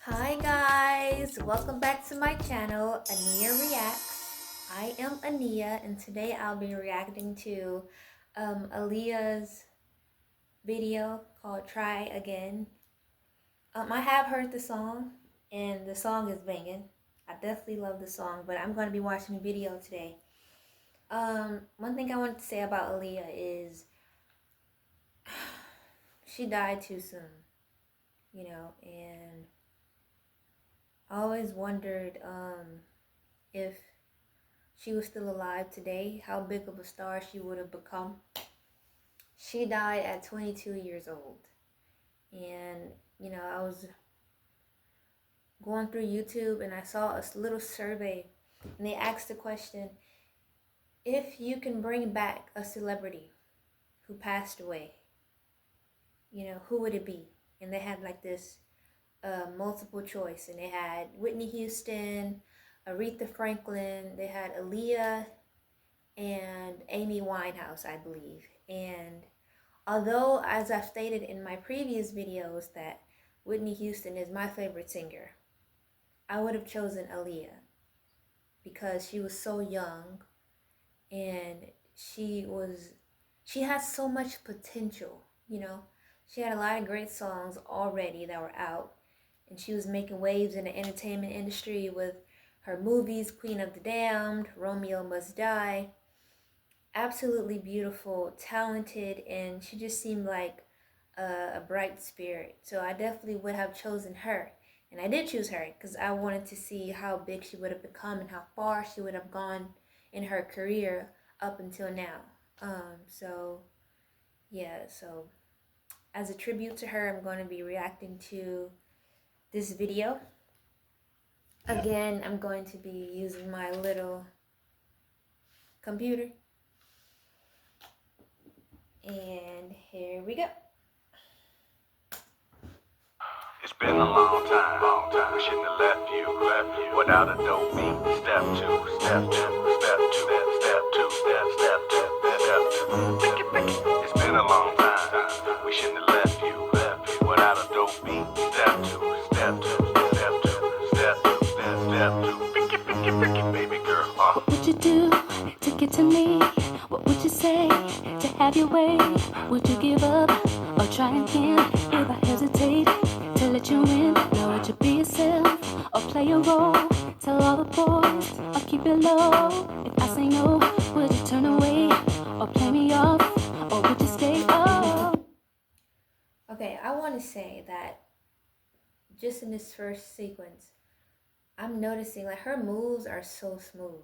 Hi guys, welcome back to my channel, Aaliyah Reacts. I am Aaliyah and today I'll be reacting to Aaliyah's video called Try Again. I have heard the song and the song is banging. I definitely love the song, but I'm going to be watching the video today. One thing I wanted to say about Aaliyah is she died too soon, and I always wondered if she was still alive today, how big of a star she would have become. She died at 22 years old. And, I was going through YouTube and I saw a little survey and they asked the question, if you can bring back a celebrity who passed away, who would it be? And they had like this multiple choice, and they had Whitney Houston, Aretha Franklin, they had Aaliyah, and Amy Winehouse, I believe. And although, as I've stated in my previous videos, that Whitney Houston is my favorite singer, I would have chosen Aaliyah because she was so young and she has so much potential, She had a lot of great songs already that were out, and she was making waves in the entertainment industry with her movies, Queen of the Damned, Romeo Must Die. Absolutely beautiful, talented, and she just seemed like a bright spirit. So I definitely would have chosen her. And I did choose her because I wanted to see how big she would have become and how far she would have gone in her career up until now. So as a tribute to her, I'm going to be reacting to this video. Again, I'm going to be using my little computer. And here we go. It's been a long time. We shouldn't have left you without a dope beat. Step two, step two, step two, step two, step two, step two. It's been a long time. We shouldn't have left you without a dope beat. Step two, step two, step two, step two, step two. Baby girl. What would you do to get to me? What would you say to have your way? Would you give up or try again? If I hesitate to let you in, now would you be yourself or play a role? Tell all the boys or keep it low. If I say no, would you turn away or play me off, or would you stay? Oh. Okay, I want to say that just in this first sequence, I'm noticing like her moves are so smooth.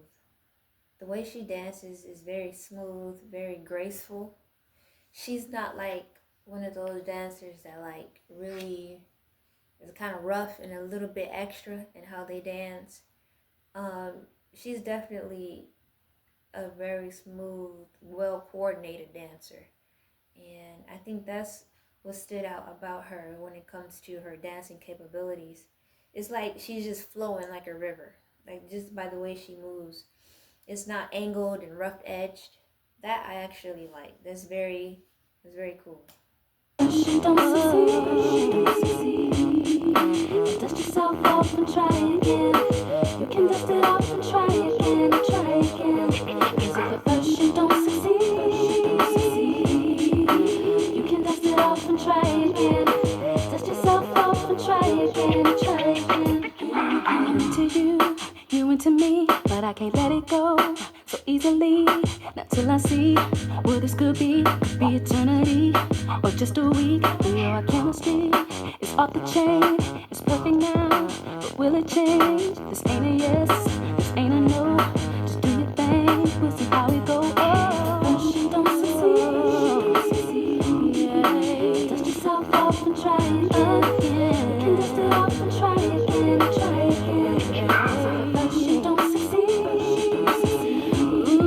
The way she dances is very smooth, very graceful. She's not like one of those dancers that like really is kind of rough and a little bit extra in how they dance. She's definitely a very smooth, well coordinated dancer. And I think that's what stood out about her when it comes to her dancing capabilities. It's like she's just flowing like a river, like just by the way she moves. It's not angled and rough edged. That I actually like. That's very cool. Don't succeed. Dust yourself off and try again. You can dust it off and try again, try again. 'Cause if at first you don't succeed, you can dust it off and try again. Dust yourself off and try again, try again. I'm into you into me, but I can't let it go so easily. Not till I see what this could be eternity or just a week. You know our chemistry is off the chain. It's perfect now, but will it change? This ain't a yes, this ain't a no. Just do your thing, we'll see how we go. Oh, she don't succeed. Yeah. Dust yourself off and try again. You can dust it off and try again, try again. She don't succeed. You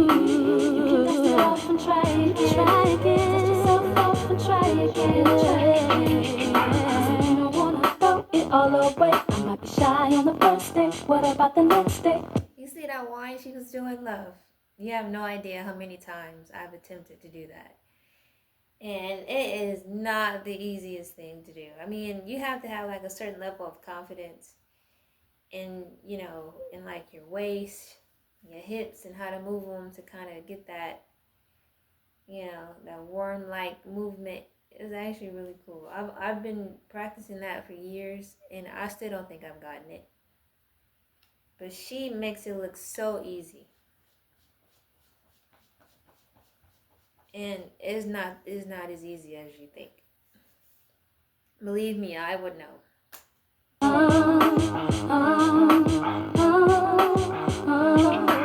can dust it off and try again, try again. Dust yourself off and try again, try again. You don't wanna throw it all away. I might be shy on the first day. What about the next day? You see that whine she was doing, love? You have no idea how many times I've attempted to do that. And it is not the easiest thing to do. I mean, you have to have like a certain level of confidence in, in like your waist, your hips, and how to move them to kind of get that, that worm like movement. Is actually really cool. I've been practicing that for years, and I still don't think I've gotten it. But she makes it look so easy. And it's not as easy as you think. Believe me, I would know. I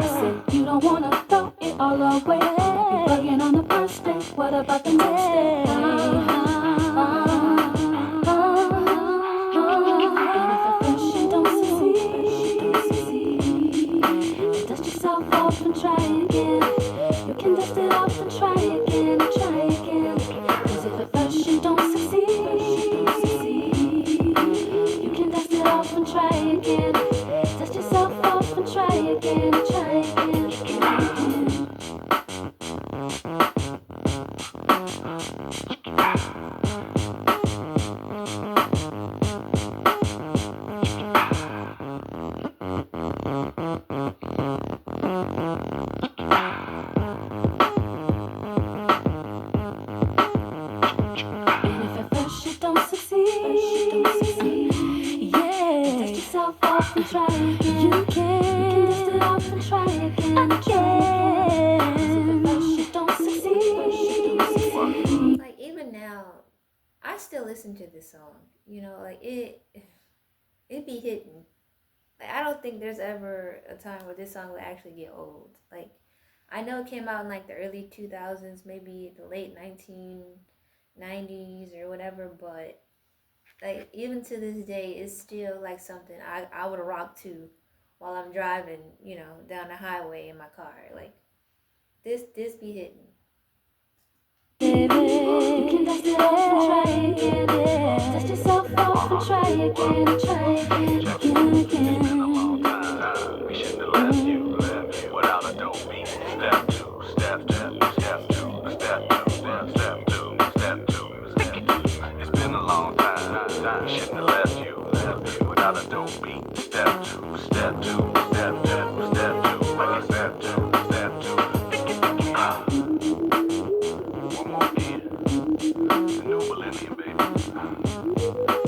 said you don't wanna throw it all away. You're bugging on the first day. What about the next day? And if at first you don't succeed, dust yourself off and try again. You can dust it off and try again and try again. 'Cause if at first you don't succeed, you can dust it off and try again. Dust yourself off and try again and try again. And if at first you don't succeed, yeah, dust yourself off and try again. You can dust it off and try again and try again. 'Cause if at first you don't succeed, Like even now, I still listen to this song. Like it be hitting. Like I don't think there's ever a time where this song would actually get old. Like I know it came out in like the early 2000s, maybe the late 1990s or whatever, but like even to this day, it's still like something I would rock to while I'm driving, down the highway in my car. Like this be hitting. baby, you can dust it off and try again. Dust yourself off and try again and try again, again. We shouldn't have left you without a dope beat. Step two, step two, step two, step two, step two, step two, step two. It's been a long time. We shouldn't have left you without a dope beat. Step two, step two, step two, step two, step two, step two. One more year, the new millennium, baby.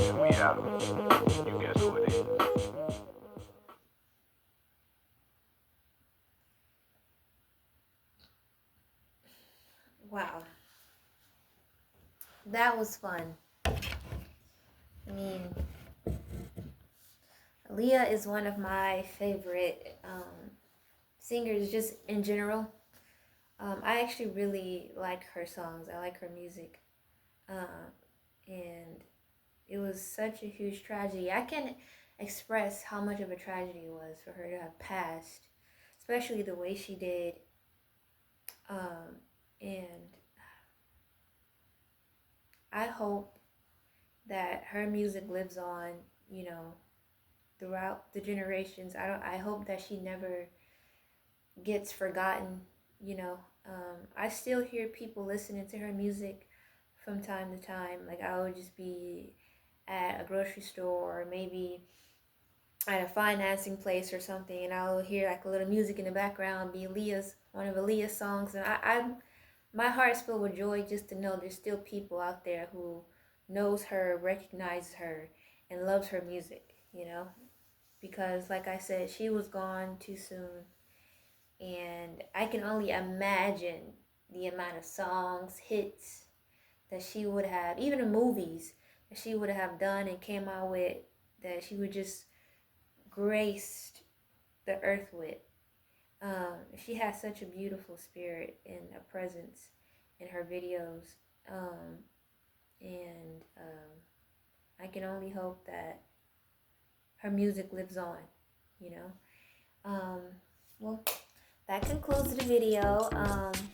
And we out. You guess who it is? Wow, that was fun. I mean, Aaliyah is one of my favorite singers, just in general. I actually really like her songs. I like her music, and it was such a huge tragedy. I can't express how much of a tragedy it was for her to have passed, especially the way she did. And I hope that her music lives on, throughout the generations. I hope that she never gets forgotten. I still hear people listening to her music from time to time. Like I would just be at a grocery store or maybe at a financing place or something, and I'll hear like a little music in the background, be one of Aaliyah's songs, and my heart's filled with joy just to know there's still people out there who knows her, recognizes her, and loves her music. Because like I said, she was gone too soon, and I can only imagine the amount of songs, hits that she would have, even the movies that she would have done and came out with, that she would just graced the earth with. She has such a beautiful spirit and a presence in her videos, and I can only hope that her music lives on. Well, that concludes the video.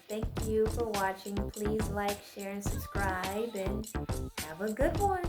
Thank you for watching. Please like, share, and subscribe, and have a good one.